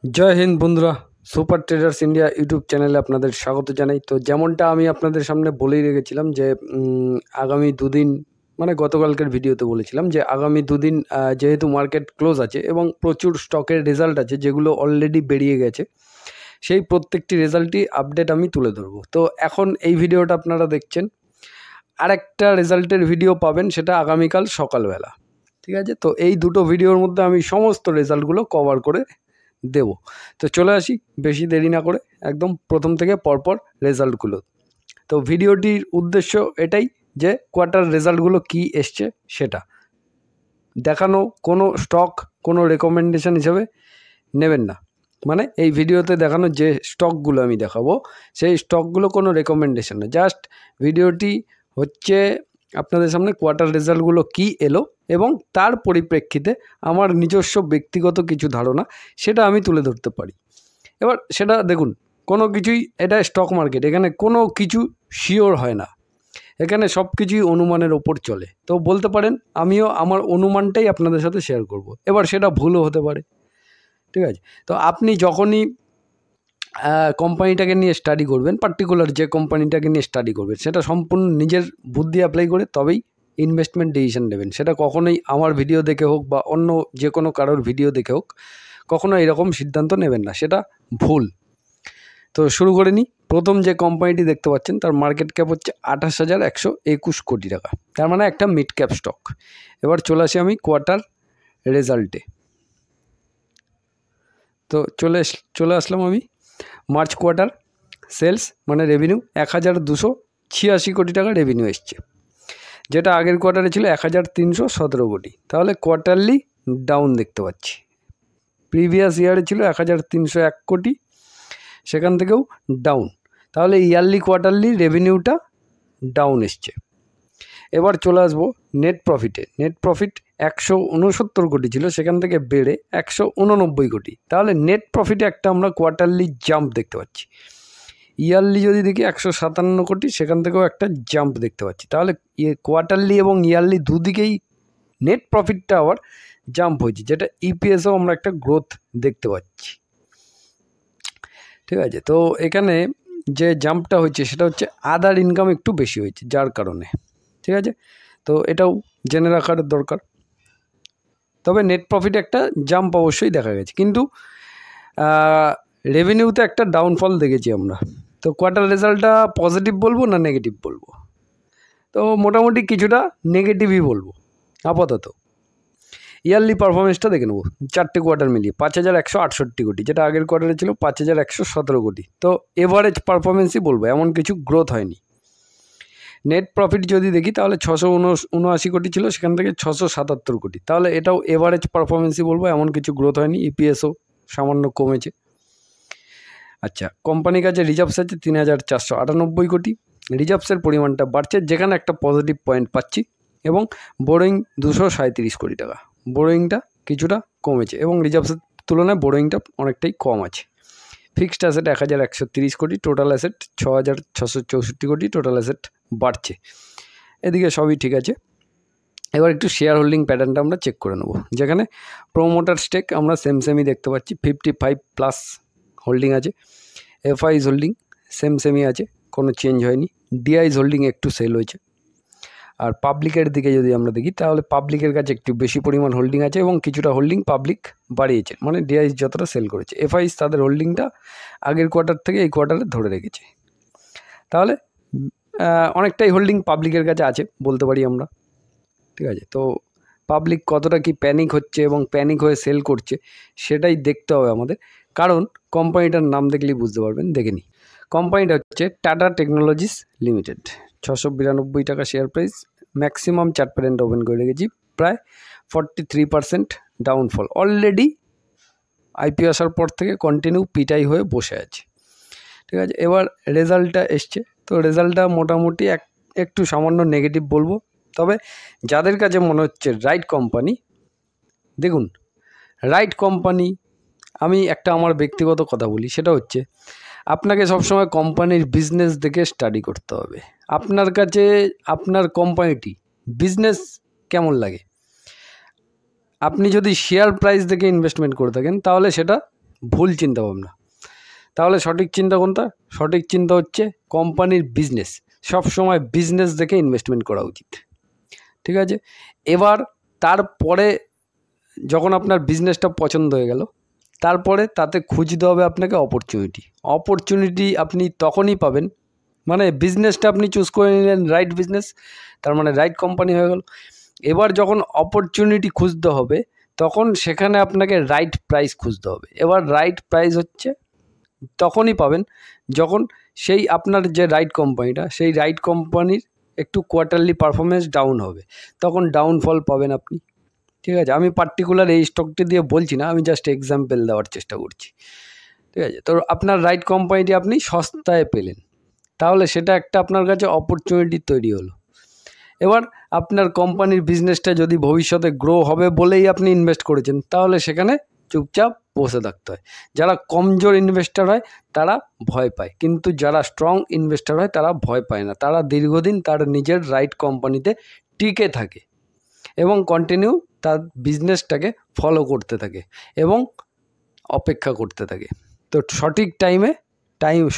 জয় হিন্দ বন্ধুরা, super traders India YouTube চ্যানেলে আপনাদের স্বাগত জানাই। তো যেমনটা আমি আপনাদের সামনে বলেই রেখেছিলাম যে আগামী দুদিন মানে গতকালকের ভিডিওতে বলেছিলাম যে আগামী দুদিন যেহেতু মার্কেট ক্লোজ আছে এবং প্রচুর স্টকের রেজাল্ট আছে যেগুলো অলরেডি বেরিয়ে গেছে, সেই প্রত্যেকটি রেজাল্টই আপডেট আমি তুলে ধরবো। তো এখন এই ভিডিওটা আপনারা দেখছেন, আরেকটা রেজাল্টের ভিডিও পাবেন সেটা আগামীকাল সকালবেলা, ঠিক আছে? তো এই দুটো ভিডিওর মধ্যে আমি সমস্ত রেজাল্টগুলো কভার করে দেব। তো চলে আসি বেশি দেরি না করে একদম প্রথম থেকে পরপর রেজাল্টগুলো। তো ভিডিওটির উদ্দেশ্য এটাই যে কোয়ার্টার রেজাল্টগুলো কি এসছে সেটা দেখানো। কোনো স্টক কোনো রেকমেন্ডেশন হিসেবে নেবেন না, মানে এই ভিডিওতে দেখানো যে স্টকগুলো আমি দেখাবো সেই স্টকগুলো কোনো রেকমেন্ডেশন না। জাস্ট ভিডিওটি হচ্ছে আপনাদের সামনে কোয়ার্টার রেজাল্টগুলো কি এলো এবং তার পরিপ্রেক্ষিতে আমার নিজস্ব ব্যক্তিগত কিছু ধারণা সেটা আমি তুলে ধরতে পারি। এবার সেটা দেখুন, কোনো কিছুই, এটা স্টক মার্কেট, এখানে কোনো কিছু শিওর হয় না, এখানে সব কিছুই অনুমানের ওপর চলে। তো বলতে পারেন আমিও আমার অনুমানটাই আপনাদের সাথে শেয়ার করব। এবার সেটা ভুলও হতে পারে, ঠিক আছে? তো আপনি যখনই কোম্পানিটাকে নিয়ে স্টাডি করবেন, পার্টিকুলার যে কোম্পানিটাকে নিয়ে স্টাডি করবেন, সেটা সম্পূর্ণ নিজের বুদ্ধি অ্যাপ্লাই করে তবেই ইনভেস্টমেন্ট ডিসিশন নেবেন। সেটা কখনোই আমার ভিডিও দেখে হোক বা অন্য যে কোনো কারোর ভিডিও দেখে হোক, কখনো এরকম সিদ্ধান্ত নেবেন না, সেটা ভুল। তো শুরু করে নিই। প্রথম যে কোম্পানিটি দেখতে পাচ্ছেন তার মার্কেট ক্যাপ হচ্ছে 28,121 কোটি টাকা, তার মানে একটা মিড ক্যাপ স্টক। এবার চলে আসি আমি কোয়ার্টার রেজাল্টে। তো চলে আসলাম আমি মার্চ কোয়ার্টার সেলস মানে রেভিনিউ 1,286 কোটি টাকা রেভিনিউ এসছে, যেটা আগের কোয়ার্টারে ছিল 1,317 কোটি। তাহলে কোয়ার্টারলি ডাউন দেখতে পাচ্ছি। প্রিভিয়াস ইয়ারে ছিল 1,301 কোটি, সেখান থেকেও ডাউন। তাহলে ইয়ারলি কোয়ার্টারলি রেভিনিউটা ডাউন এসছে। এবার চলে আসবো নেট প্রফিটে। নেট প্রফিট 169 কোটি ছিল, সেখান থেকে বেড়ে 189 কোটি। তাহলে নেট প্রফিটে একটা আমরা কোয়ার্টারলি জাম্প দেখতে পাচ্ছি। ইয়ারলি যদি দেখি 157 কোটি, সেখান থেকেও একটা জাম্প দেখতে পাচ্ছি। তাহলে কোয়ার্টারলি এবং ইয়ারলি দুদিকেই নেট প্রফিটটা আবার জাম্প হয়েছে, যেটা ইপিএসও আমরা একটা গ্রোথ দেখতে পাচ্ছি, ঠিক আছে? তো এখানে যে জাম্পটা হয়েছে সেটা হচ্ছে আদার ইনকাম একটু বেশি হয়েছে যার কারণে, ঠিক আছে? তো এটাও জেনে রাখার দরকার। তবে নেট প্রফিটে একটা জাম্প অবশ্যই দেখা গেছে, কিন্তু রেভিনিউতে একটা ডাউনফল দেখেছি আমরা। তো কোয়ার্টার রেজাল্টটা পজিটিভ বলবো না নেগেটিভ বলবো? তো মোটামুটি কিছুটা নেগেটিভই বলবো আপাতত। ইয়ারলি পারফরমেন্সটা দেখে নেবো চারটে কোয়ার্টার মিলিয়ে 5,168 কোটি, যেটা আগের কোয়ার্টারে ছিল 5,117 কোটি। তো এভারেজ পারফরমেন্সই বলবো, এমন কিছু গ্রোথ হয়নি। নেট প্রফিট যদি দেখি তাহলে 679 কোটি ছিল, সেখান থেকে 677 কোটি। তাহলে এটাও এভারেজ পারফরমেন্সই বলবো, এমন কিছু গ্রোথ হয়নি। ইপিএসও সামান্য কমেছে। আচ্ছা, কোম্পানির কাছে রিজার্ভস আছে 3,498 কোটি। রিজার্ভসের পরিমাণটা বাড়ছে, যেখানে একটা পজিটিভ পয়েন্ট পাচ্ছি। এবং বোরোয়িং 237 কোটি টাকা, বোরোয়িংটা কিছুটা কমেছে এবং রিজার্ভসের তুলনায় বোরোয়িংটা অনেকটাই কম আছে। ফিক্সড অ্যাসেট 1,130 কোটি, টোটাল অ্যাসেট 6,664 কোটি, টোটাল অ্যাসেট বাড়ছে। এদিকে সবই ঠিক আছে। এবার একটু শেয়ার হোল্ডিং প্যাটার্নটা আমরা চেক করে নেব, যেখানে প্রোমোটার স্টেক আমরা সেমই দেখতে পাচ্ছি, 55+ হোল্ডিং আছে। এফআইজ হোল্ডিং সেমই আছে, কোনো চেঞ্জ হয়নি। ডিআইজ হোল্ডিং একটু সেল হয়েছে। আর পাবলিকের দিকে যদি আমরা দেখি তাহলে পাবলিকের কাছে একটু বেশি পরিমাণ হোল্ডিং আছে এবং কিছুটা হোল্ডিং পাবলিক বাড়িয়েছে, মানে ডিআইজ যতটা সেল করেছে। এফআইজ তাদের হোল্ডিংটা আগের কোয়ার্টার থেকে এই কোয়ার্টারে ধরে রেখেছে। তাহলে অনেকটাই হোল্ডিং পাবলিকের কাছে আছে বলতে পারি আমরা, ঠিক আছে? তো পাবলিক কতটা কি প্যানিক হচ্ছে এবং প্যানিক হয়ে সেল করছে সেটাই দেখতে হবে আমাদের, কারণ কোম্পানিটার নাম দেখলেই বুঝতে পারবেন। দেখে নিই, কোম্পানিটা হচ্ছে টাটা টেকনোলজিস লিমিটেড। 692 টাকা শেয়ার প্রাইস, ম্যাক্সিমাম চার্ট প্যাটার্নটা ওপেন করে রেখেছি। প্রায় 43% ডাউনফল। অলরেডি আইপিও আসার পর থেকে কন্টিনিউ পিটাই হয়ে বসে আছে, ঠিক আছে? এবার রেজাল্টটা এসছে, তো রেজাল্টটা মোটামুটি একটু সামান্য নেগেটিভ বলবো। তবে যাদের কাছে মনে হচ্ছে রাইট কোম্পানি, দেখুন রাইট কোম্পানি, আমি একটা আমার ব্যক্তিগত কথা বলি, সেটা হচ্ছে আপনাকে সবসময় কোম্পানির বিজনেস দেখে স্টাডি করতে হবে। আপনার কাছে আপনার কোম্পানিটি বিজনেস কেমন লাগে, আপনি যদি শেয়ার প্রাইস দেখে ইনভেস্টমেন্ট করে থাকেন তাহলে সেটা ভুল চিন্তাভাবনা। তাহলে সঠিক চিন্তা কোনটা? সঠিক চিন্তা হচ্ছে কোম্পানির বিজনেস। সবসময় বিজনেস দেখে ইনভেস্টমেন্ট করা উচিত, ঠিক আছে? এবার তারপরে যখন আপনার বিজনেসটা পছন্দ হয়ে গেল, তারপরে তাতে খুঁজতে হবে আপনাকে অপরচুনিটি আপনি তখনই পাবেন, মানে বিজনেসটা আপনি চুজ করে নিলেন রাইট বিজনেস, তার মানে রাইট কোম্পানি হয়ে গেল। এবার যখন অপরচুনিটি খুঁজতে হবে তখন সেখানে আপনাকে রাইট প্রাইস খুঁজতে হবে। এবার রাইট প্রাইস হচ্ছে তখনই পাবেন যখন সেই আপনার যে রাইট কোম্পানিটা, সেই রাইট কোম্পানির একটু কোয়ার্টারলি পারফরমেন্স ডাউন হবে, তখন ডাউনফল পাবেন আপনি, ঠিক আছে? আমি পার্টিকুলার এই স্টকটি দিয়ে বলছি না, আমি জাস্ট এক্সাম্পল দেওয়ার চেষ্টা করছি, ঠিক আছে? তো আপনার রাইট কোম্পানিটি আপনি সস্তায় পেলেন, তাহলে সেটা একটা আপনার কাছে অপরচুনিটি তৈরি হলো। এবার আপনার কোম্পানির বিজনেসটা যদি ভবিষ্যতে গ্রো হবে বলেই আপনি ইনভেস্ট করেছেন, তাহলে সেখানে চুপচাপ বসে থাকতে হয়। যারা কমজোর ইনভেস্টার হয় তারা ভয় পায়, কিন্তু যারা স্ট্রং ইনভেস্টার হয় তারা ভয় পায় না। তারা দীর্ঘদিন তার নিজের রাইট কোম্পানিতে টিকে থাকে এবং কন্টিনিউ তার বিজনেসটাকে ফলো করতে থাকে এবং অপেক্ষা করতে থাকে। তো সঠিক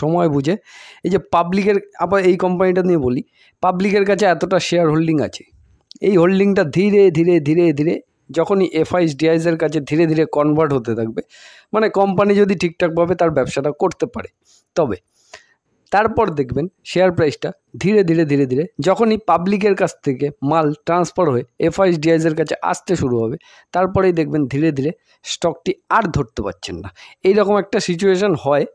সময় বুঝে, এই যে পাবলিকের, আবার এই কোম্পানিটা নিয়ে বলি, পাবলিকের কাছে এতটা শেয়ার হোল্ডিং আছে, এই হোল্ডিংটা ধীরে ধীরে ধীরে ধীরে যখনই এফআইস ডিআইসের কাছে ধীরে ধীরে কনভার্ট হতে থাকবে, মানে কোম্পানি যদি ঠিকঠাকভাবে তার ব্যবসাটা করতে পারে, তবে তারপর দেখবেন শেয়ার প্রাইসটা ধীরে ধীরে ধীরে ধীরে যখনই পাবলিকের কাছ থেকে মাল ট্রান্সফার হয়ে এফআইস ডিআইসের কাছে আসতে শুরু হবে, তারপরেই দেখবেন ধীরে ধীরে স্টকটি আর ধরতে পারছেন না। এইরকম একটা সিচুয়েশন হয়,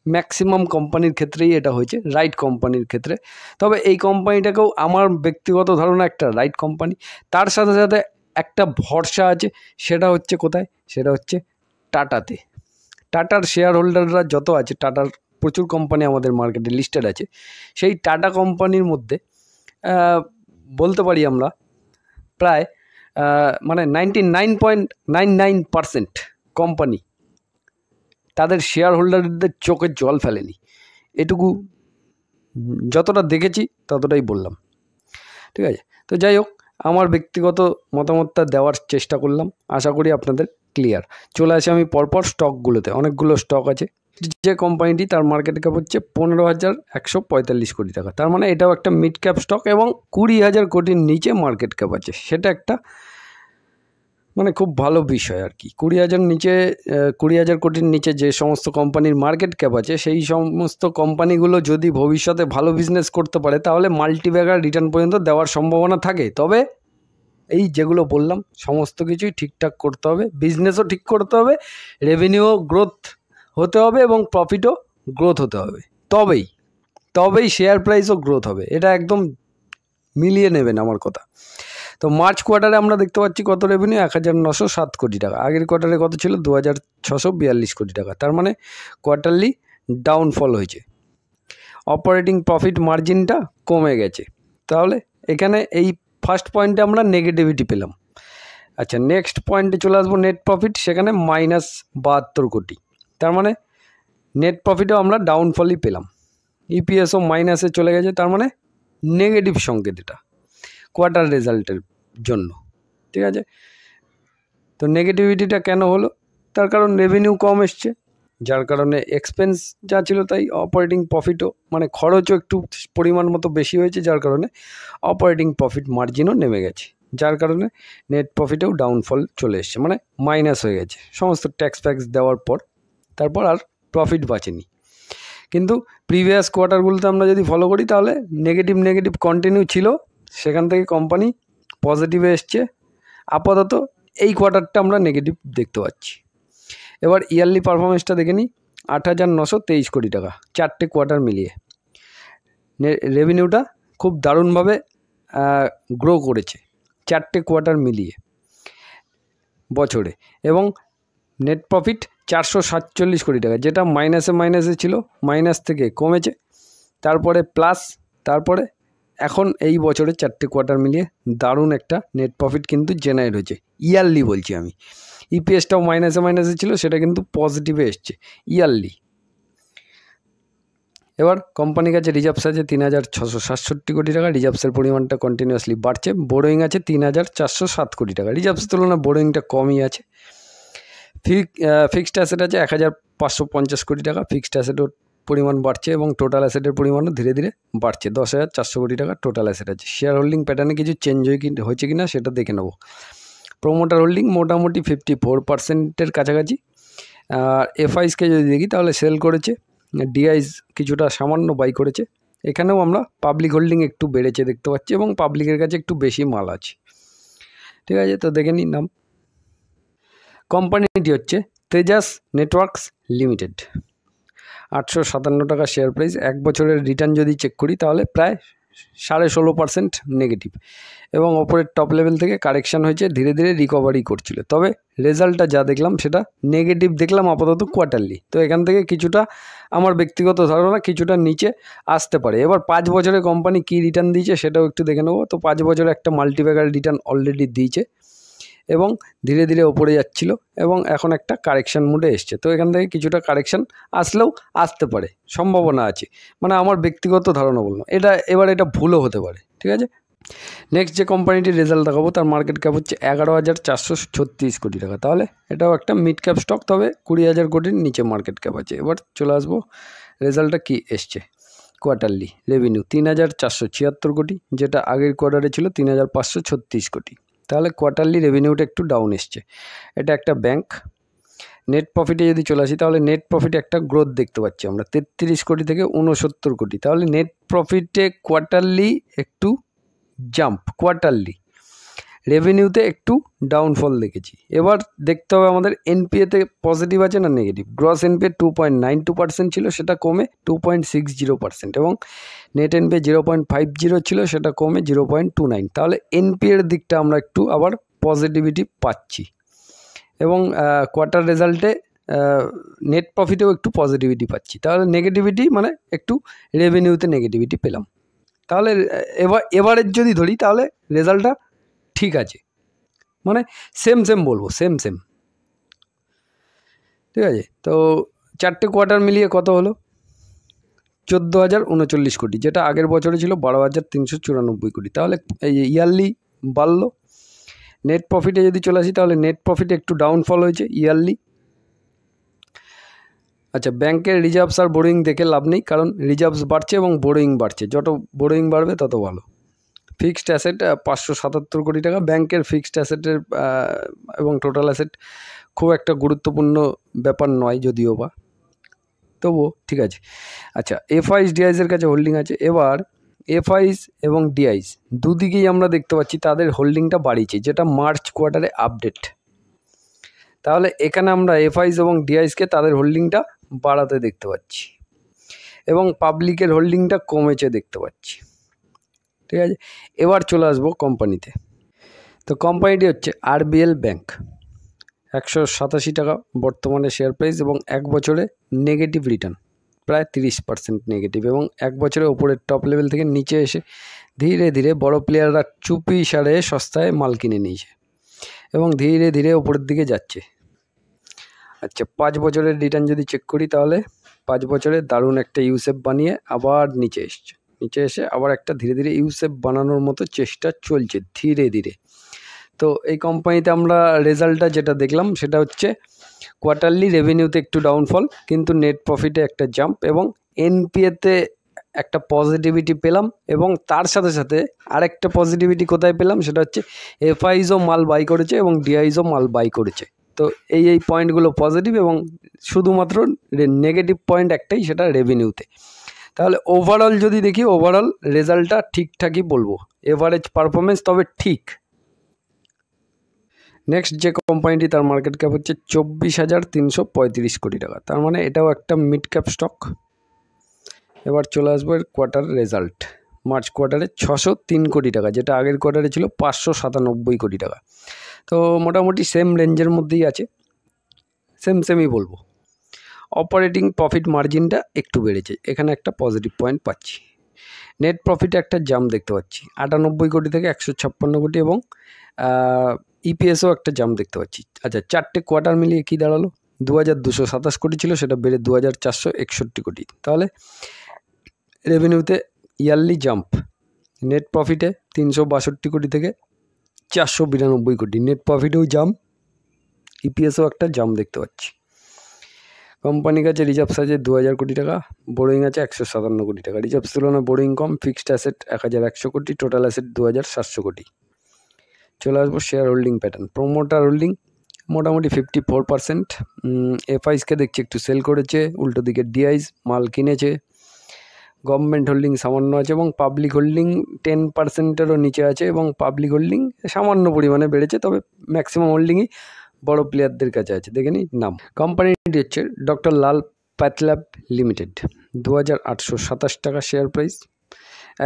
ম্যাক্সিমাম কোম্পানির ক্ষেত্রেই এটা হয়েছে, রাইট কোম্পানির ক্ষেত্রে। তবে এই কোম্পানিটাকেও আমার ব্যক্তিগত ধারণা একটা রাইট কোম্পানি। তার সাথে সাথে একটা ভরসা আছে, সেটা হচ্ছে কোথায়? সেটা হচ্ছে টাটাতে। টাটার শেয়ার হোল্ডাররা যত আছে, টাটার প্রচুর কোম্পানি আমাদের মার্কেটে লিস্টেড আছে, সেই টাটা কোম্পানির মধ্যে বলতে পারি আমরা প্রায় মানে 99.99% কোম্পানি তাদের শেয়ার হোল্ডারদের চোখে জল ফেলেনি। এটুকু যতটা দেখেছি ততটাই বললাম, ঠিক আছে? তো যাই হোক, আমার ব্যক্তিগত মতামতটা দেওয়ার চেষ্টা করলাম, আশা করি আপনাদের ক্লিয়ার। চলে আসে আমি পরপর স্টকগুলোতে। অনেকগুলো স্টক আছে। যে কোম্পানিটি, তার মার্কেট ক্যাপ হচ্ছে 15,145 কোটি টাকা, তার মানে এটাও একটা মিড ক্যাপ স্টক এবং 20,000 কোটির নিচে মার্কেট ক্যাপ আছে। সেটা একটা মানে খুব ভালো বিষয় আর কি। 20,000 কোটির নিচে যে সমস্ত কোম্পানির মার্কেট ক্যাপ আছে, সেই সমস্ত কোম্পানিগুলো যদি ভবিষ্যতে ভালো বিজনেস করতে পারে, তাহলে মাল্টিব্যাগার রিটার্ন পর্যন্ত দেওয়ার সম্ভাবনা থাকে। তবে এই যেগুলো বললাম সমস্ত কিছুই ঠিকঠাক করতে হবে, বিজনেসও ঠিক করতে হবে, রেভিনিউও গ্রোথ হতে হবে এবং প্রফিটও গ্রোথ হতে হবে, তবেই শেয়ার প্রাইসও গ্রোথ হবে। এটা একদম মিলিয়ে নেবেন আমার কথা। তো মার্চ কোয়ার্টারে আমরা দেখতে পাচ্ছি কত রেভিনিউ? 1,907 কোটি টাকা। আগের কোয়ার্টারে কত ছিল? 2,642 কোটি টাকা। তার মানে কোয়ার্টারলি ডাউনফল হয়েছে, অপারেটিং প্রফিট মার্জিনটা কমে গেছে। তাহলে এখানে এই ফার্স্ট পয়েন্টে আমরা নেগেটিভিটি পেলাম। আচ্ছা, নেক্সট পয়েন্টে চলে আসবো নেট প্রফিট, সেখানে -72 কোটি। তার মানে নেট প্রফিটও আমরা ডাউনফলই পেলাম। ইপিএসও মাইনাসে চলে গেছে, তার মানে নেগেটিভ সংকেত এটা কোয়ার্টার রেজাল্টের জন্য, ঠিক আছে? তো নেগেটিভিটিটা কেন হলো? তার কারণ রেভিনিউ কম এসছে, যার কারণে এক্সপেন্স যা ছিল তাই, অপারেটিং প্রফিটও মানে খরচও একটু পরিমাণ মতো বেশি হয়েছে, যার কারণে অপারেটিং প্রফিট মার্জিনও নেমে গেছে, যার কারণে নেট প্রফিটেও ডাউনফল চলে এসছে, মানে মাইনাস হয়ে গেছে সমস্ত ট্যাক্স ফ্যাক্স দেওয়ার পর। তারপর আর প্রফিট বাঁচেনি। কিন্তু প্রিভিয়াস কোয়ার্টারগুলোতে আমরা যদি ফলো করি, তাহলে নেগেটিভ কন্টিনিউ ছিল, সেখান থেকে কোম্পানি পজিটিভে এসছে। আপাতত এই কোয়ার্টারটা আমরা নেগেটিভ দেখতে পাচ্ছি। এবার ইয়ারলি পারফরমেন্সটা দেখে নিই। 8,923 কোটি টাকা, 4টে কোয়ার্টার মিলিয়ে রেভিনিউটা খুব দারুণভাবে গ্রো করেছে 4টে কোয়ার্টার মিলিয়ে বছরে। এবং নেট প্রফিট 447 কোটি টাকা, যেটা মাইনাসে ছিল, মাইনাস থেকে কমেছে, তারপরে প্লাস, তারপরে এখন এই বছরে 4টে কোয়ার্টার মিলিয়ে দারুণ একটা নেট প্রফিট কিন্তু জেনারেট হয়েছে। ইয়ারলি বলছি আমি। ইপিএসটাও মাইনাসে ছিল, সেটা কিন্তু পজিটিভে এসছে ইয়ারলি। এবার কোম্পানির কাছে রিজার্ভস আছে 3,667 কোটি টাকা। রিজার্ভসের পরিমাণটা কন্টিনিউয়াসলি বাড়ছে। বোরোয়িং আছে 3,407 কোটি টাকা। রিজার্ভসের তুলনায় বোরোয়িংটা কমই আছে। ফিক্সড অ্যাসেট আছে 1550 কোটি টাকা। ফিক্সড অ্যাসেটের পরিমাণ বাড়ছে এবং টোটাল অ্যাসেটের পরিমাণও ধীরে ধীরে বাড়ছে। 10,400 কোটি টাকা টোটাল অ্যাসেট আছে। শেয়ার হোল্ডিং প্যাটার্নে কিছু চেঞ্জ হয়েছে কি না সেটা দেখে নেব। প্রোমোটার হোল্ডিং মোটামুটি 54%-এর কাছাকাছি। আর এফআইসকে যদি দেখি তাহলে সেল করেছে, ডিআইস কিছুটা সামান্য বাই করেছে। এখানেও আমরা পাবলিক হোল্ডিং একটু বেড়েছে দেখতে পাচ্ছি এবং পাবলিকের কাছে একটু বেশি মাল আছে। ঠিক আছে, তো দেখে নিন নাম। কোম্পানিটি হচ্ছে তেজাস নেটওয়ার্কস লিমিটেড। 857 টাকা শেয়ার প্রাইস। 1 বছরের রিটার্ন যদি চেক করি তাহলে প্রায় 16.5% নেগেটিভ এবং ওপরের টপ লেভেল থেকে কারেকশান হয়েছে, ধীরে ধীরে রিকভারি করছিল। তবে রেজাল্টটা যা দেখলাম সেটা নেগেটিভ দেখলাম আপাতত কোয়ার্টারলি। তো এখান থেকে কিছুটা আমার ব্যক্তিগত ধারণা কিছুটা নিচে আসতে পারে। এবার 5 বছরের কোম্পানি কী রিটার্ন দিয়েছে সেটাও একটু দেখে নেবো। তো 5 বছরে একটা মাল্টিব্যাগার রিটার্ন অলরেডি দিয়েছে এবং ধীরে ধীরে ওপরে যাচ্ছিল এবং এখন একটা কারেকশান মুডে এসছে। তো এখান থেকে কিছুটা কারেকশান আসলেও আসতে পারে, সম্ভাবনা আছে, মানে আমার ব্যক্তিগত ধারণা বললাম। এবার এটা ভুলও হতে পারে। ঠিক আছে, নেক্সট যে কোম্পানিটির রেজাল্ট দেখাবো তার মার্কেট ক্যাপ হচ্ছে 11,436 কোটি টাকা। তাহলে এটাও একটা মিড ক্যাপ স্টক, তবে 20,000 কোটির নিচে মার্কেট ক্যাপ আছে। এবার চলে আসবো রেজাল্টটা কি এসছে। কোয়ার্টারলি রেভিনিউ 3,476 কোটি, যেটা আগের কোয়ার্টারে ছিল 3,536 কোটি। তাহলে কোয়ার্টারলি রেভিনিউটা একটু ডাউন এসছে। এটা একটা ব্যাংক। নেট প্রফিটে যদি চলে আসি তাহলে নেট প্রফিটে একটা গ্রোথ দেখতে পাচ্ছি আমরা 33 কোটি থেকে 69 কোটি। তাহলে নেট প্রফিটে কোয়ার্টারলি একটু জাম্প, কোয়ার্টারলি রেভিনিউতে একটু ডাউনফল দেখেছি। এবার দেখতে হবে আমাদের এনপিএতে পজিটিভ আছে না নেগেটিভ। গ্রস এনপিএ 2.92% ছিল, সেটা কমে 2.60%, এবং নেট এনপিএ 0.50 ছিল, সেটা কমে 0.29। তাহলে এনপিএর দিকটা আমরা একটু আবার পজিটিভিটি পাচ্ছি এবং কোয়ার্টার রেজাল্টে নেট প্রফিটেও একটু পজিটিভিটি পাচ্ছি। তাহলে নেগেটিভিটি মানে একটু রেভিনিউতে নেগেটিভিটি পেলাম। তাহলে এবারের যদি ধরি তাহলে রেজাল্টটা ঠিক আছে, মানে সেম বলবো, সেম। ঠিক আছে, তো 4টে কোয়ার্টার মিলিয়ে কত হলো? 14,039 কোটি, যেটা আগের বছরে ছিল 12,394 কোটি। তাহলে এই ইয়ারলি বাড়লো। নেট প্রফিটে যদি চলে আসি তাহলে নেট প্রফিটে একটু ডাউনফল হয়েছে ইয়ারলি। আচ্ছা, ব্যাংকের রিজার্ভস আর বোরোয়িং দেখে লাভ নেই, কারণ রিজার্ভস বাড়ছে এবং বোরোয়িং বাড়ছে। যত বোরোয়িং বাড়বে তত ভালো। ফিক্সড অ্যাসেট 577 কোটি টাকা। ব্যাংকের ফিক্সড অ্যাসেটের এবং টোটাল অ্যাসেট খুব একটা গুরুত্বপূর্ণ ব্যাপার নয় যদিও বা, তবুও ঠিক আছে। আচ্ছা, এফআইস ডিআইসের কাছে হোল্ডিং আছে। এবার এফআইস এবং ডিআইস দুদিকেই আমরা দেখতে পাচ্ছি তাদের হোল্ডিংটা বাড়িয়েছে, যেটা মার্চ কোয়ার্টারে আপডেট। তাহলে এখানে আমরা এফআইস এবং ডিআইসকে তাদের হোল্ডিংটা বাড়াতে দেখতে পাচ্ছি এবং পাবলিকের হোল্ডিংটা কমেছে দেখতে পাচ্ছি। ঠিক আছে, এবার চলে আসবো কোম্পানিতে। তো কোম্পানিটি হচ্ছে আরবিএল ব্যাংক। 187 টাকা বর্তমানে শেয়ার প্রাইস এবং 1 বছরে নেগেটিভ রিটার্ন প্রায় 30% নেগেটিভ, এবং 1 বছরে ওপরের টপ লেভেল থেকে নিচে এসে ধীরে ধীরে বড় প্লেয়াররা চুপি সারে সস্তায় মাল কিনে নিয়েছে এবং ধীরে ধীরে ওপরের দিকে যাচ্ছে। আচ্ছা, 5 বছরের রিটার্ন যদি চেক করি তাহলে 5 বছরে দারুণ একটা ইউসেপ বানিয়ে আবার নিচে এসে আবার একটা ধীরে ধীরে ইউসেপ বানানোর মতো চেষ্টা চলছে ধীরে ধীরে। তো এই কোম্পানিতে আমরা রেজাল্টটা যেটা দেখলাম সেটা হচ্ছে কোয়ার্টারলি রেভিনিউতে একটু ডাউনফল, কিন্তু নেট প্রফিটে একটা জাম্প এবং এনপিএতে একটা পজিটিভিটি পেলাম, এবং তার সাথে সাথে আরেকটা পজিটিভিটি কোথায় পেলাম সেটা হচ্ছে এফআইসও মাল বাই করেছে এবং ডিআইসও মাল বাই করেছে। তো এই পয়েন্টগুলো পজিটিভ, এবং শুধুমাত্র নেগেটিভ পয়েন্ট একটাই, সেটা রেভিনিউতে। তাহলে ওভারঅল যদি দেখি, ওভারঅল রেজাল্টটা ঠিকঠাকই বলবো, এভারেজ পারফরমেন্স, তবে ঠিক। নেক্সট যে কোম্পানিটি তার মার্কেট ক্যাপ হচ্ছে 24,335 কোটি টাকা। তার মানে এটাও একটা মিড ক্যাপ স্টক। এবার চলে আসবো এর কোয়ার্টার রেজাল্ট। মার্চ কোয়ার্টারে 603 কোটি টাকা, যেটা আগের কোয়ার্টারে ছিল 597 কোটি টাকা। তো মোটামুটি সেম রেঞ্জের মধ্যেই আছে, সেমই বলবো। অপারেটিং প্রফিট মার্জিনটা একটু বেড়েছে, এখানে একটা পজিটিভ পয়েন্ট পাচ্ছি। নেট প্রফিটে একটা জাম্প দেখতে পাচ্ছি 98 কোটি থেকে 156 কোটি, এবং ইপিএসও একটা জাম্প দেখতে পাচ্ছি। আচ্ছা, 4টে কোয়ার্টার মিলিয়ে কী দাঁড়ালো? 2,227 কোটি ছিল, সেটা বেড়ে 2,461 কোটি। তাহলে রেভিনিউতে ইয়ারলি জাম্প। নেট প্রফিটে 362 কোটি থেকে 492 কোটি, নেট প্রফিটেও জাম্প ইপিএসও একটা জাম্প দেখতে পাচ্ছি। কোম্পানির কাছে রিজার্ভস আছে 2000 কোটি টাকা, বোরোয়িং আছে 157 কোটি টাকা। রিজার্ভস তুলনায় বোরোয়িং কম, ফিক্সড অ্যাসেট 1100 কোটি, টোটাল অ্যাসেট 2700 কোটি। চলে আসবো share holding pattern. Promoter holding মোটামুটি 54%। এফআইসকে দেখছি একটু সেল করেছে, উল্টো দিকে ডিআইস মাল কিনেছে। গভর্নমেন্ট হোল্ডিং সামান্য আছে এবং পাবলিক হোল্ডিং 10%-এরও নিচে আছে এবং পাবলিক হোল্ডিং সামান্য পরিমাণে বেড়েছে, তবে ম্যাক্সিমাম হোল্ডিংই বড় প্লেয়ারদের কাছে আছে। দেখে নিই নাম। কোম্পানিটি হচ্ছে ডক্টর লাল প্যাথল্যাব লিমিটেড, 2827 টাকা শেয়ার প্রাইস।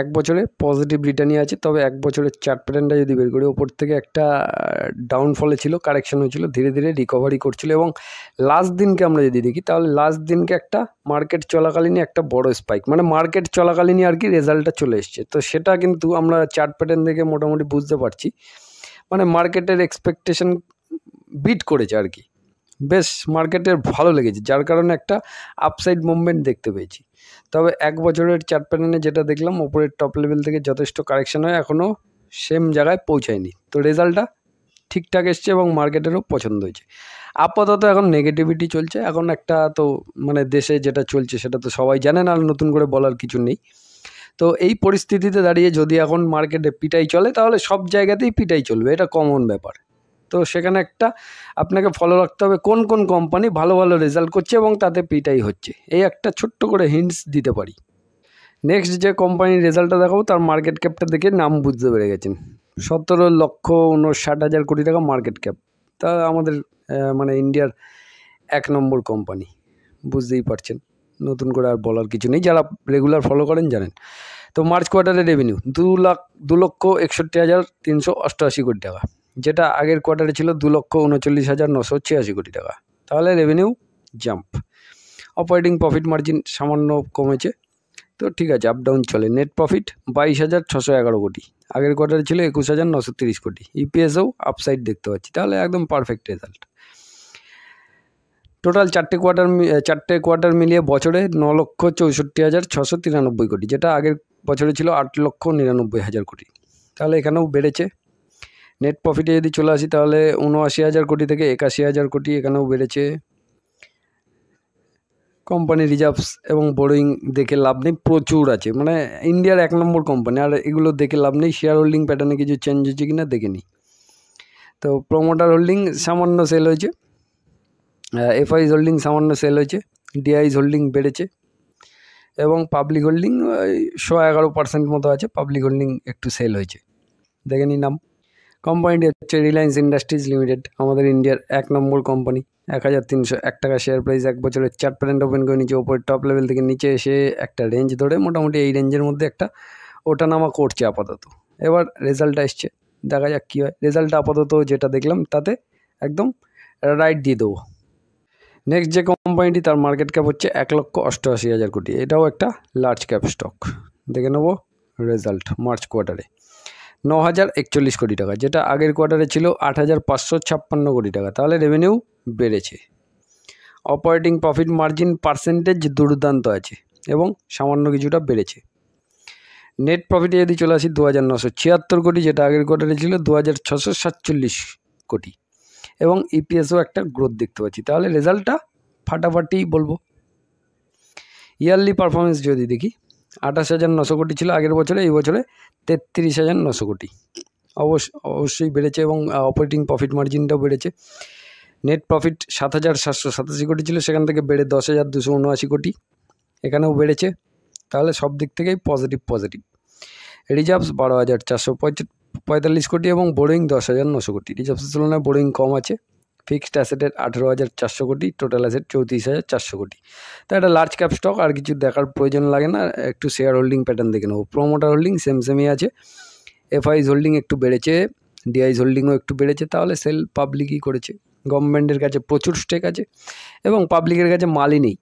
1 বছরে পজিটিভ রিটার্নই আছে, তবে 1 বছরের চার্ট প্যাটার্নটা যদি বের করি, ওপর থেকে একটা ডাউনফলে ছিল, কারেকশন হয়েছিল, ধীরে ধীরে রিকভারি করছিল এবং লাস্ট দিনকে আমরা যদি দেখি তাহলে লাস্ট দিনকে একটা মার্কেট চলাকালীনই একটা বড় স্পাইক, মানে মার্কেট চলাকালীনই আর কি রেজাল্টটা চলে এসছে। তো সেটা কিন্তু আমরা চার্ট প্যাটার্ন দেখে মোটামুটি বুঝতে পারছি, মানে মার্কেটের এক্সপেকটেশন বিট করেছে আর কি, বেশ মার্কেটের ভালো লেগেছে, যার কারণে একটা আপসাইড মুভমেন্ট দেখতে পেয়েছি। তবে 1 বছরের চার্ট প্যাটার্নে যেটা দেখলাম, ওপরের টপ লেভেল থেকে যথেষ্ট কারেকশন হয়, এখনও সেম জায়গায় পৌঁছায়নি। তো রেজাল্টটা ঠিকঠাক এসছে এবং মার্কেটেরও পছন্দ হয়েছে। আপাতত এখন নেগেটিভিটি চলছে, এখন একটা তো মানে দেশে যেটা চলছে সেটা তো সবাই জানেন, আর নতুন করে বলার কিছু নেই। তো এই পরিস্থিতিতে দাঁড়িয়ে যদি এখন মার্কেটে পিটাই চলে, তাহলে সব জায়গাতেই পিটাই চলবে, এটা কমন ব্যাপার। তো সেখানে একটা আপনাকে ফলো রাখতে হবে কোন কোন কোম্পানি ভালো ভালো রেজাল্ট করছে এবং তাতে পিটাই হচ্ছে, এই একটা ছোট্ট করে হিন্টস দিতে পারি। নেক্সট যে কোম্পানির রেজাল্টটা দেখাবো, তার মার্কেট ক্যাপটা দেখে নাম বুঝতে পেরে গেছেন। 17,59,000 কোটি টাকা মার্কেট ক্যাপ। তা আমাদের মানে ইন্ডিয়ার 1 নম্বর কোম্পানি, বুঝতেই পারছেন, নতুন করে আর বলার কিছু নেই, যারা রেগুলার ফলো করেন জানেন। তো মার্চ কোয়ার্টারের রেভিনিউ 2,61,388 কোটি টাকা, যেটা আগের কোয়ার্টারে ছিল 2,39,986 কোটি টাকা। তাহলে revenue jump. Operating profit margin সামান্য কমেছে, তো ঠিক আছে, আপ ডাউন চলে। নেট প্রফিট 22,611 কোটি, আগের কোয়ার্টারে ছিল 21,930 কোটি। ইপিএসও আপসাইড দেখতে পাচ্ছি, তাহলে একদম পারফেক্ট রেজাল্ট। টোটাল 4টে কোয়ার্টার মিলিয়ে বছরে 9,64,693 কোটি, যেটা আগের বছরে ছিল 8,99,000 কোটি। তাহলে এখানেও বেড়েছে। নেট প্রফিটে যদি চলে আসি, তাহলে 79,000 কোটি থেকে 81,000 কোটি, এখানেও বেড়েছে। কোম্পানি রিজার্ভস এবং বোরোয়িং দেখে লাভ নেই, প্রচুর আছে, মানে ইন্ডিয়ার 1 নম্বর কোম্পানি, আর এগুলো দেখে লাভ নেই। শেয়ার হোল্ডিং প্যাটার্নে কিছু চেঞ্জ হচ্ছে কিনা দেখে নিই। তো প্রোমোটার হোল্ডিং সামান্য সেল হয়েছে, এফআইস হোল্ডিং সামান্য সেল হয়েছে, ডিআইস হোল্ডিং বেড়েছে এবং পাবলিক হোল্ডিং 11% মতো আছে, পাবলিক হোল্ডিং একটু সেল হয়েছে। দেখে নিই নাম। কোম্পানিটি হচ্ছে রিলায়েন্স ইন্ডাস্ট্রিজ লিমিটেড, আমাদের ইন্ডিয়ার 1 নম্বর কোম্পানি। 1,301 টাকা শেয়ার প্রাইস। 1 বছরের চার্ট প্যাটার্ন ওপেন করে নিচে, ওপরের টপ লেভেল থেকে নিচে এসে একটা রেঞ্জ ধরে মোটামুটি এই রেঞ্জের মধ্যে একটা ওঠানামা করছে আপাতত। এবার রেজাল্টটা এসছে, দেখা যাক কী হয়। রেজাল্টটা আপাতত যেটা দেখলাম তাতে একদম রাইট দিয়ে দেবো। নেক্সট যে কোম্পানিটি, তার মার্কেট ক্যাপ হচ্ছে 1,88,000 কোটি, এটাও একটা লার্জ ক্যাপ স্টক। দেখে নেবো রেজাল্ট। মার্চ কোয়ার্টারে 9,041 কোটি টাকা, যেটা আগের কোয়ার্টারে ছিল 8,556 কোটি টাকা। তাহলে রেভিনিউ বেড়েছে। অপারেটিং প্রফিট মার্জিন পার্সেন্টেজ দুর্দান্ত আছে এবং সামান্য কিছুটা বেড়েছে। নেট প্রফিটে যদি চলে আসি 2,976 কোটি, যেটা আগের কোয়ার্টারে ছিল 2,647 কোটি এবং ইপিএসও একটা গ্রোথ দেখতে পাচ্ছি। তাহলে রেজাল্টটা ফাটাফাটি বলবো। ইয়ারলি পারফরমেন্স যদি দেখি, 28,900 কোটি ছিল আগের বছরে, এই বছরে 33,900 কোটি, অবশ্যই বেড়েছে এবং অপারেটিং প্রফিট মার্জিনটাও বেড়েছে। নেট প্রফিট 7,787 কোটি ছিল, সেখান থেকে বেড়ে 10,279 কোটি, এখানেও বেড়েছে। তাহলে সব দিক থেকেই পজিটিভ। রিজার্ভস 12,445 কোটি এবং বোরোয়িং 10,900 কোটি। রিজার্ভসের তুলনায় বোরোয়িং কম আছে। ফিক্সড অ্যাসেটের 18,400 কোটি, টোটাল অ্যাসেট 34,400 কোটি। তো একটা লার্জ ক্যাপ স্টক, আর কিছু দেখার প্রয়োজন লাগে না। একটু শেয়ার হোল্ডিং প্যাটার্ন দেখে নেবো। প্রোমোটার হোল্ডিং সেমই আছে, এফআইস হোল্ডিং একটু বেড়েছে, ডিআইস হোল্ডিংও একটু বেড়েছে। তাহলে সেল পাবলিকই করেছে। গভর্নমেন্টের কাছে প্রচুর স্টেক আছে এবং পাবলিকের কাছে মালই নেই,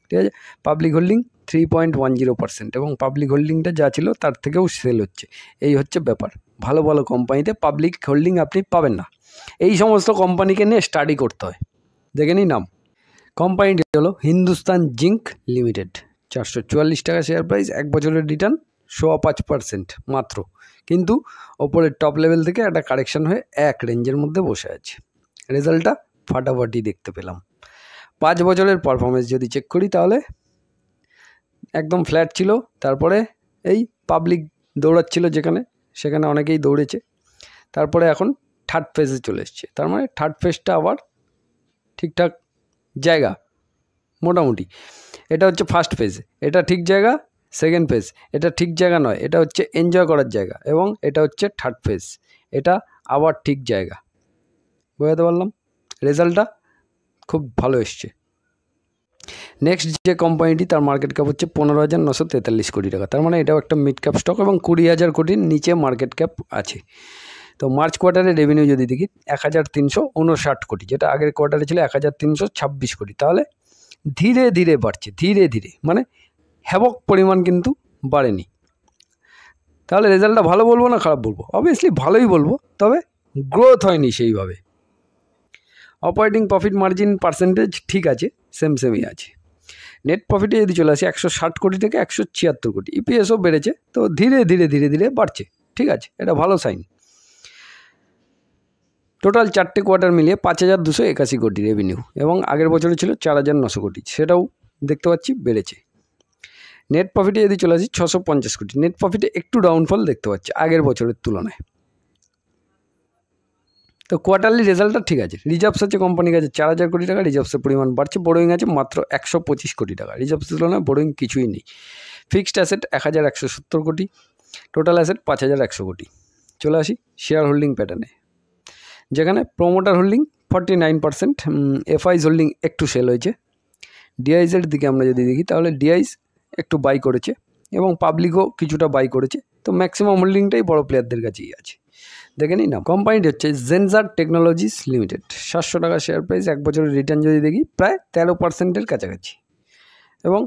ঠিক আছে। পাবলিক হোল্ডিং 3.10% এবং পাবলিক হোল্ডিংটা যা ছিল তার থেকেও সেল হচ্ছে। এই হচ্ছে ব্যাপার। ভালো ভালো কোম্পানিতে পাবলিক হোল্ডিং আপনি পাবেন না, এই সমস্ত কোম্পানিকে নিয়ে স্টাডি করতে হয়। দেখে নিই নাম। কোম্পানিটি হলো হিন্দুস্তান জিঙ্ক লিমিটেড, 444 টাকা শেয়ার প্রাইস। 1 বছরের রিটার্ন 5% মাত্র, কিন্তু ওপরের টপ লেভেল থেকে একটা কারেকশন হয়ে এক রেঞ্জের মধ্যে বসে আছে। রেজাল্টটা ফাটাফাটি দেখতে পেলাম। 5 বছরের পারফরমেন্স যদি চেক করি তাহলে একদম ফ্ল্যাট ছিল, তারপরে এই পাবলিক দৌড়াচ্ছিল সেখানে অনেকেই দৌড়েছে, তারপরে এখন থার্ড ফেজে চলে এসছে। তার মানে থার্ড ফেজটা আবার ঠিকঠাক জায়গা মোটামুটি। এটা হচ্ছে ফার্স্ট ফেজ, এটা ঠিক জায়গা। সেকেন্ড ফেজ এটা ঠিক জায়গা নয়, এটা হচ্ছে এনজয় করার জায়গা। এবং এটা হচ্ছে থার্ড ফেজ, এটা আবার ঠিক জায়গা। বোঝাতে পারলাম? রেজাল্টটা খুব ভালো এসছে। নেক্সট যে কোম্পানিটি, তার মার্কেট ক্যাপ হচ্ছে 15,943 কোটি টাকা। তার মানে এটাও একটা মিড ক্যাপ স্টক এবং 20,000 কোটির নিচে মার্কেট ক্যাপ আছে। তো মার্চ কোয়ার্টারে রেভিনিউ যদি দেখি 1,359 কোটি, যেটা আগের কোয়ার্টারে ছিল 1,326 কোটি। তাহলে ধীরে ধীরে বাড়ছে, ধীরে ধীরে, মানে হ্যাবক পরিমাণ কিন্তু বাড়েনি। তাহলে রেজাল্টটা ভালো বলবো না খারাপ বলবো? অবভিয়াসলি ভালোই বলবো, তবে গ্রোথ হয়নি সেইভাবে। অপারেটিং প্রফিট মার্জিন পার্সেন্টেজ ঠিক আছে, সেমই আছে। নেট প্রফিটে যদি চলে আসে 160 কোটি থেকে 176 কোটি। ইপিএসও বেড়েছে, তো ধীরে ধীরে ধীরে ধীরে বাড়ছে, ঠিক আছে, এটা ভালো সাইন। টোটাল 4টে কোয়ার্টার মিলিয়ে 5,281 কোটি রেভিনিউ, এবং আগের বছরে ছিল 4,900 কোটি, সেটাও দেখতে পাচ্ছি বেড়েছে। নেট প্রফিটে যদি চলে আসি 650 কোটি। নেট প্রফিটে একটু ডাউনফল দেখতে পাচ্ছি আগের বছরের তুলনায়। তো কোয়ার্টারলি রেজাল্টটা ঠিক আছে। রিজার্ভস আছে কোম্পানির কাছে 4,000 কোটি টাকা, রিজার্ভসের পরিমাণ বাড়ছে। বোরোয়িং আছে মাত্র 125 কোটি টাকা, রিজার্ভসের তুলনায় বোরোয়িং কিছুই নেই। ফিক্সড অ্যাসেট 1,170 কোটি, টোটাল অ্যাসেট 5,100 কোটি। চলে আসি শেয়ার হোল্ডিং প্যাটার্নে, যেখানে প্রোমোটার হোল্ডিং 49%, এফআইস হোল্ডিং একটু সেল হয়েছে। ডিআইসের দিকে আমরা যদি দেখি তাহলে ডিআইস একটু বাই করেছে এবং পাবলিকও কিছুটা বাই করেছে। তো ম্যাক্সিমাম হোল্ডিংটাই বড় প্লেয়ারদের কাছেই আছে। দেখে নিই না। কোম্পানিটি হচ্ছে জেনজার টেকনোলজিস লিমিটেড, 700 টাকা শেয়ার প্রাইস। এক বছরের রিটার্ন যদি দেখি প্রায় 13%-এর কাছাকাছি, এবং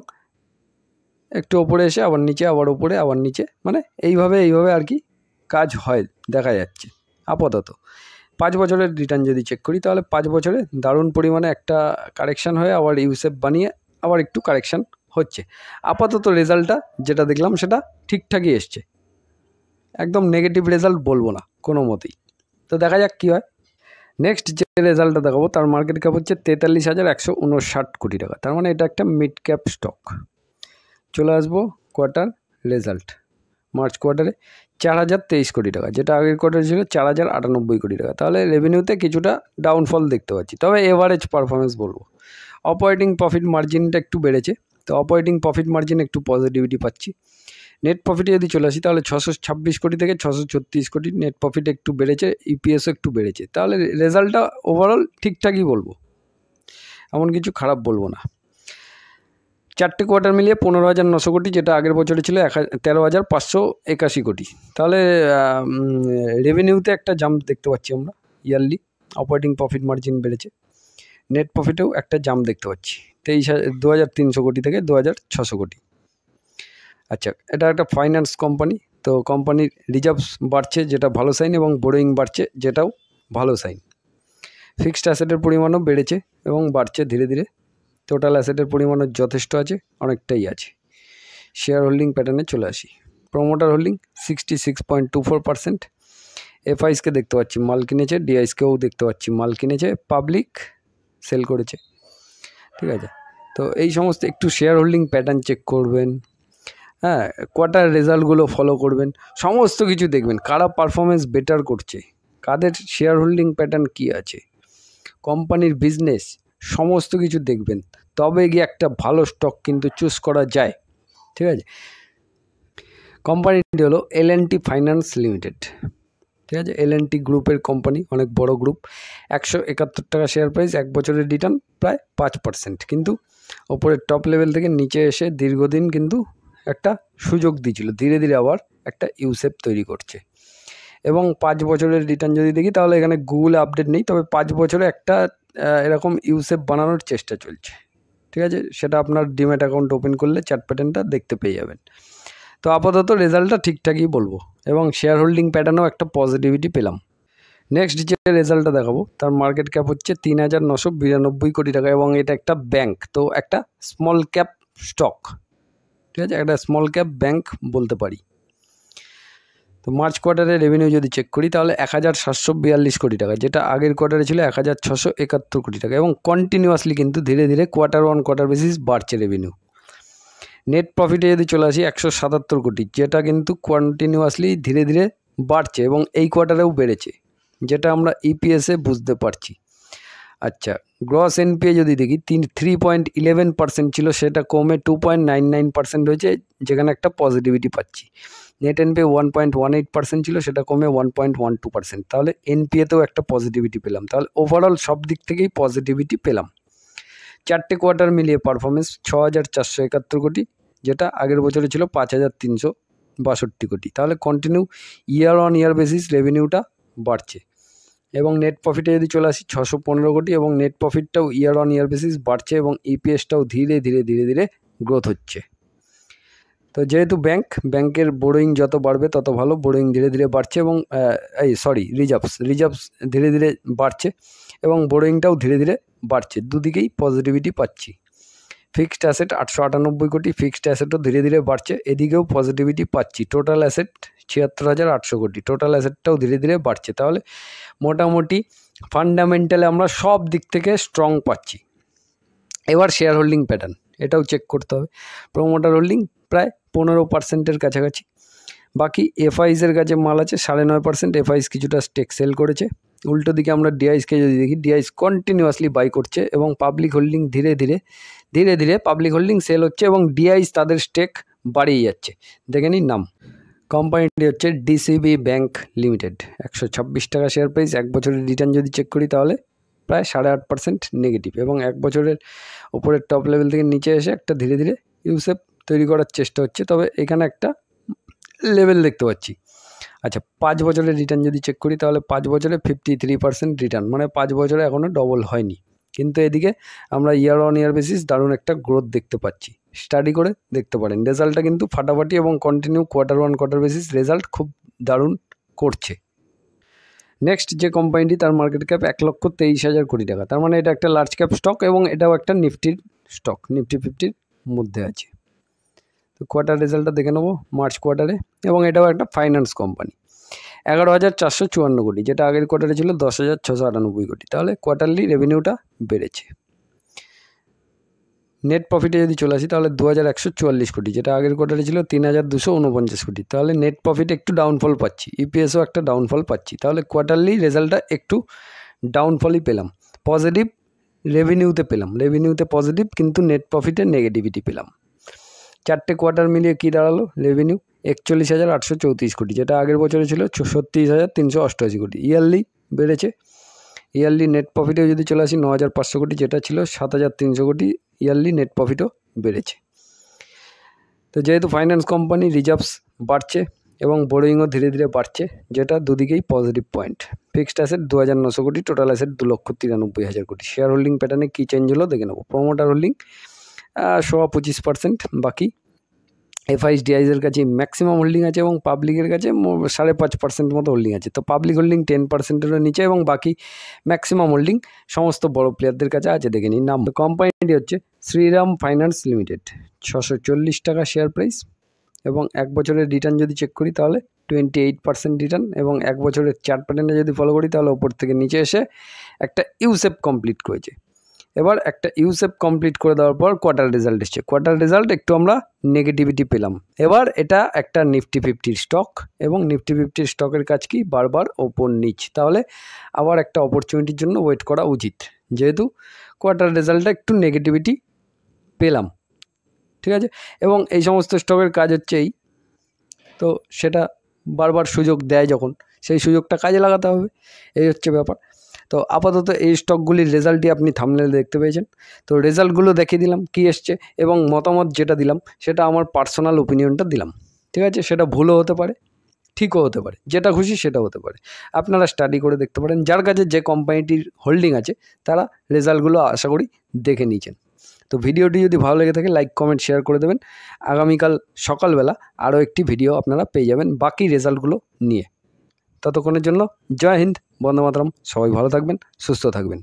একটু ওপরে এসে আবার নিচে, আবার ওপরে, আবার নিচে, মানে এইভাবে আর কি কাজ হয় দেখা যাচ্ছে আপাতত। 5 বছরের রিটার্ন যদি চেক করি তাহলে 5 বছরে দারুণ পরিমাণে একটা কারেকশান হয়ে আবার ইউসেপ বানিয়ে আবার একটু কারেকশান হচ্ছে। আপাতত রেজাল্টটা যেটা দেখলাম সেটা ঠিকঠাকই এসছে, একদম নেগেটিভ রেজাল্ট বলবো না কোনো মতেই। তো দেখা যাক কী হয়। নেক্সট যে রেজাল্টটা দেখাবো তার মার্কেট ক্যাপ হচ্ছে 43,159 কোটি টাকা। তার মানে এটা একটা মিড ক্যাপ স্টক। চলে আসবো কোয়ার্টার রেজাল্ট। মার্চ কোয়ার্টারে 4,023 কোটি টাকা, যেটা আগের কোয়ার্টারে ছিল 4,098 কোটি টাকা। তাহলে রেভিনিউতে কিছুটা ডাউনফল দেখতে পাচ্ছি, তবে এভারেজ পারফরমেন্স বলবো। অপারেটিং প্রফিট মার্জিনটা একটু বেড়েছে, তো অপারেটিং প্রফিট মার্জিন একটু পজিটিভিটি পাচ্ছি। নেট প্রফিটে যদি চলে আসি তাহলে 626 কোটি থেকে 636 কোটি নেট প্রফিট একটু বেড়েছে, ইপিএসও একটু বেড়েছে। তাহলে রেজাল্টটা ওভারঅল ঠিকঠাকই বলবো, এমন কিছু খারাপ বলবো না। 4টে কোয়ার্টার মিলিয়ে 15,900 কোটি, যেটা আগের বছরে ছিল 13,581 কোটি। তাহলে রেভিনিউতে একটা জাম্প দেখতে পাচ্ছি আমরা ইয়ারলি। অপারেটিং প্রফিট মার্জিন বেড়েছে, নেট প্রফিটেও একটা জাম্প দেখতে পাচ্ছি 2,300 কোটি থেকে 2,600 কোটি। আচ্ছা, এটা একটা ফাইন্যান্স কোম্পানি, তো কোম্পানির রিজার্ভস বাড়ছে, যেটা ভালো সাইন, এবং বোরোয়িং বাড়ছে, যেটাও ভালো সাইন। ফিক্সড অ্যাসেটের পরিমাণও বেড়েছে এবং বাড়ছে ধীরে ধীরে। টোটাল অ্যাসেটের পরিমাণও যথেষ্ট আছে, অনেকটাই আছে। শেয়ার হোল্ডিং প্যাটার্নে চলে আসি। Promoter holding 66.24%। এফআইসকে দেখতে পাচ্ছি মাল কিনেছে, ডিআইসকেও দেখতে পাচ্ছি মাল কিনেছে, পাবলিক সেল করেছে, ঠিক আছে। তো এই সমস্ত একটু শেয়ার হোল্ডিং প্যাটার্ন চেক করবেন, হ্যাঁ, কোয়ার্টার রেজাল্টগুলো ফলো করবেন, সমস্ত কিছু দেখবেন, কারা পারফরমেন্স বেটার করছে, কাদের শেয়ার হোল্ডিং প্যাটার্ন কী আছে, কোম্পানির বিজনেস, সমস্ত কিছু দেখবেন, তবে গিয়ে একটা ভালো স্টক কিন্তু চুজ করা যায়, ঠিক আছে। কোম্পানিটি হলো L&T ফাইন্যান্স লিমিটেড, ঠিক আছে। L&T গ্রুপের কোম্পানি, অনেক বড় গ্রুপ। 171 টাকা শেয়ার প্রাইস, এক বছরের রিটার্ন প্রায় 5%। কিন্তু ওপরের টপ লেভেল থেকে নিচে এসে দীর্ঘদিন কিন্তু একটা সুযোগ দিয়েছিল, ধীরে ধীরে আবার একটা ইউসেপ তৈরি করছে। এবং 5 বছরের রিটার্ন যদি দেখি তাহলে এখানে গুগলে আপডেট নেই, তবে 5 বছরে একটা এরকম ইউসেপ বানানোর চেষ্টা চলছে, ঠিক আছে। সেটা আপনার ডিম্যাট অ্যাকাউন্ট ওপেন করলে চার্ট প্যাটার্নটা দেখতে পেয়ে যাবেন। তো আপাতত রেজাল্টটা ঠিকঠাকই বলবো, এবং শেয়ার হোল্ডিং প্যাটার্নেও একটা পজিটিভিটি পেলাম। নেক্সট যে রেজাল্টটা দেখাবো তার মার্কেট ক্যাপ হচ্ছে 3,992 কোটি টাকা, এবং এটা একটা ব্যাংক, তো একটা স্মল ক্যাপ স্টক, ঠিক আছে, একটা স্মল ক্যাপ ব্যাংক বলতে পারি। তো মার্চ কোয়ার্টারে রেভিনিউ যদি চেক করি তাহলে 1742 কোটি টাকা, যেটা আগের কোয়ার্টারে ছিল 1671 কোটি টাকা, এবং কন্টিনিউয়াসলি কিন্তু ধীরে ধীরে কোয়ার্টার ওয়ান কোয়ার্টার বেসিস বাড়ছে রেভিনিউ। নেট প্রফিটে যদি চলে আসি 177 কোটি, যেটা কিন্তু কন্টিনিউয়াসলি ধীরে ধীরে বাড়ছে এবং এই কোয়ার্টারেও বেড়েছে, যেটা আমরা ইপিএসে বুঝতে পারছি। আচ্ছা, গ্রস এনপিএ যদি দেখি 3.11% ছিল, সেটা কমে 2.99% হয়েছে, যেখানে একটা পজিটিভিটি পাচ্ছি। নেট এনপিএ 1.18% ছিল, সেটা কমে 1.12%, তাহলে এনপিএতেও একটা পজিটিভিটি পেলাম। তাহলে ওভারঅল সব দিক থেকেই পজিটিভিটি পেলাম। 4টে কোয়ার্টার মিলিয়ে পারফরমেন্স 6471 কোটি, যেটা আগের বছরে ছিল 5362 কোটি। তাহলে continue year on year basis রেভিনিউটা বাড়ছে। এবং নেট প্রফিটে যদি চলে আসি 615 কোটি, এবং নেট প্রফিটটাও ইয়ার অন ইয়ার বেসিস বাড়ছে, এবং ইপিএসটাও ধীরে ধীরে ধীরে ধীরে গ্রোথ হচ্ছে। তো যেহেতু ব্যাংকের বোরোয়িং যত বাড়বে তত ভালো, বোরোয়িং ধীরে ধীরে বাড়ছে, এবং রিজার্ভস ধীরে ধীরে বাড়ছে, এবং বোরোয়িংটাও ধীরে ধীরে বাড়ছে, দুদিকেই পজিটিভিটি পাচ্ছি। ফিক্সড অ্যাসেট 898 কোটি, ফিক্সড অ্যাসেটও ধীরে ধীরে বাড়ছে, এদিকেও পজিটিভিটি পাচ্ছি। টোটাল অ্যাসেট 76,800 কোটি, টোটাল অ্যাসেটটাও ধীরে ধীরে বাড়ছে। তাহলে মোটামুটি ফান্ডামেন্টালে আমরা সব দিক থেকে স্ট্রং পাচ্ছি। এবার শেয়ার হোল্ডিং প্যাটার্ন, এটাও চেক করতে হবে। প্রোমোটার হোল্ডিং প্রায় 15%-এর কাছাকাছি, বাকি এফআইসের কাছে মাল আছে 9.5%, এফআইস কিছুটা স্টেক সেল করেছে। উল্টো দিকে আমরা ডিআইসকে যদি দেখি, ডিআইস কন্টিনিউয়াসলি বাই করছে, এবং পাবলিক হোল্ডিং ধীরে ধীরে পাবলিক হোল্ডিং সেল হচ্ছে, এবং ডিআইস তাদের স্টেক বাড়িয়ে যাচ্ছে। দেখে নিন নাম, কোম্পানিটি হচ্ছে ডিসিবি ব্যাংক লিমিটেড। 126 টাকা শেয়ার প্রাইস। 1 বছরের রিটার্ন যদি চেক করি তাহলে প্রায় 8.5% নেগেটিভ, এবং 1 বছরের ওপরের টপ লেভেল থেকে নিচে এসে একটা ধীরে ধীরে ইউসেপ তৈরি করার চেষ্টা হচ্ছে, তবে এখানে একটা লেভেল দেখতে পাচ্ছি। আচ্ছা, 5 বছরের রিটার্ন যদি চেক করি তাহলে 5 বছরে 53% রিটার্ন, মানে 5 বছরে এখনও ডবল হয়নি, কিন্তু এদিকে আমরা ইয়ার অন ইয়ার বেসিস দারুণ একটা গ্রোথ দেখতে পাচ্ছি। স্টাডি করে দেখতে পারেন, রেজাল্টটা কিন্তু ফাটাফাটি, এবং continue quarter one quarter basis result খুব দারুণ করছে। নেক্সট যে কোম্পানিটি, তার মার্কেট ক্যাপ 1,23,000 কোটি টাকা, তার মানে এটা একটা লার্জ ক্যাপ স্টক, এবং এটাও একটা নিফটির স্টক, নিফটি 50-র মধ্যে আছে। তো কোয়ার্টার রেজাল্টটা দেখে নেবো মার্চ কোয়ার্টারে, এবং এটাও একটা ফাইন্যান্স কোম্পানি। 11,454 কোটি, যেটা আগের কোয়ার্টারে ছিল 10,698 কোটি, তাহলে কোয়ার্টারলি রেভিনিউটা বেড়েছে। নেট প্রফিটে যদি চলে আসি তাহলে 2,144 কোটি, যেটা আগের কোয়ার্টারে ছিল 3,249 কোটি, তাহলে নেট প্রফিট একটু ডাউনফল পাচ্ছি, ইপিএসও একটা ডাউনফল পাচ্ছি, তাহলে কোয়ার্টারলি রেজাল্টটা একটু ডাউনফলই পেলাম। পজিটিভ রেভিনিউতে পেলাম, রেভিনিউতে পজিটিভ, কিন্তু নেট প্রফিটে নেগেটিভিটি পেলাম। 4টে কোয়ার্টার মিলিয়ে কী দাঁড়ালো রেভিনিউ? 41,834 কোটি, যেটা আগের বছরে ছিল 36,388 কোটি, ইয়ারলি বেড়েছে। ইয়ারলি নেট প্রফিটেও যদি চলে আসি 9,500 কোটি, যেটা ছিল 7,300 কোটি, ইয়ারলি নেট প্রফিটও বেড়েছে। তো যেহেতু ফাইন্যান্স কোম্পানি, রিজার্ভস বাড়ছে এবং বোরোয়িংও ধীরে ধীরে বাড়ছে, যেটা দুদিকেই পজিটিভ পয়েন্ট। ফিক্সড অ্যাসেট 2,900 কোটি, টোটাল অ্যাসেট 2,93,000 কোটি। শেয়ার হোল্ডিং প্যাটার্নে কী চেঞ্জ হলো দেখে নেবো। প্রমোটার হোল্ডিং 25%, বাকি এফআইস ডিআইসের কাছে ম্যাক্সিমাম হোল্ডিং আছে, এবং পাবলিকের কাছে 5.5% মতো হোল্ডিং আছে। তো পাবলিক হোল্ডিং 10%-এরও নিচে, এবং বাকি ম্যাক্সিমাম হোল্ডিং সমস্ত বড় প্লেয়ারদের কাছে আছে। দেখে নিন নাম। কোম্পানিটি হচ্ছে শ্রীরাম ফাইন্যান্স লিমিটেড। 640 টাকা শেয়ার প্রাইস, এবং 1 বছরের রিটার্ন যদি চেক করি তাহলে 28% রিটার্ন, এবং 1 বছরের চার্ট প্যাটার্নে যদি ফলো করি তাহলে ওপর থেকে নিচে এসে একটা ইউসেপ কমপ্লিট করেছে। এবার একটা ইউসেপ কমপ্লিট করে দেওয়ার পর কোয়ার্টার রেজাল্ট এসছে, কোয়ার্টার রেজাল্ট একটু আমরা নেগেটিভিটি পেলাম। এবার এটা একটা নিফটি 50-র স্টক, এবং নিফটি 50-র স্টকের কাজ কি বারবার ওপর নিচ, তাহলে আবার একটা অপরচুনিটির জন্য ওয়েট করা উচিত, যেহেতু কোয়ার্টার রেজাল্টটা একটু নেগেটিভিটি পেলাম, ঠিক আছে। এবং এই সমস্ত স্টকের কাজ হচ্ছে এই, তো সেটা বারবার সুযোগ দেয় যখন, সেই সুযোগটা কাজে লাগাতে হবে, এই হচ্ছে ব্যাপার। তো আপাতত এই স্টকগুলির রেজাল্টই আপনি থাম্বনেলে দেখতে পেয়েছেন। তো রেজাল্টগুলো দেখিয়ে দিলাম কী এসছে, এবং মতামত যেটা দিলাম সেটা আমার পার্সোনাল ওপিনিয়নটা দিলাম, ঠিক আছে। সেটা ভুলও হতে পারে, ঠিকও হতে পারে, যেটা খুশি সেটা হতে পারে। আপনারা স্টাডি করে দেখতে পারেন, যার কাছে যে কোম্পানিটির হোল্ডিং আছে তারা রেজাল্টগুলো আশা করি দেখে নিয়েছেন। তো ভিডিওটি যদি ভালো লেগে থাকে লাইক কমেন্ট শেয়ার করে দেবেন। আগামীকাল সকালবেলা আরও একটি ভিডিও আপনারা পেয়ে যাবেন বাকি রেজাল্টগুলো নিয়ে। ততক্ষণের জন্য জয় হিন্দ, বন্দে মাতরম। সবাই ভালো থাকবেন, সুস্থ থাকবেন।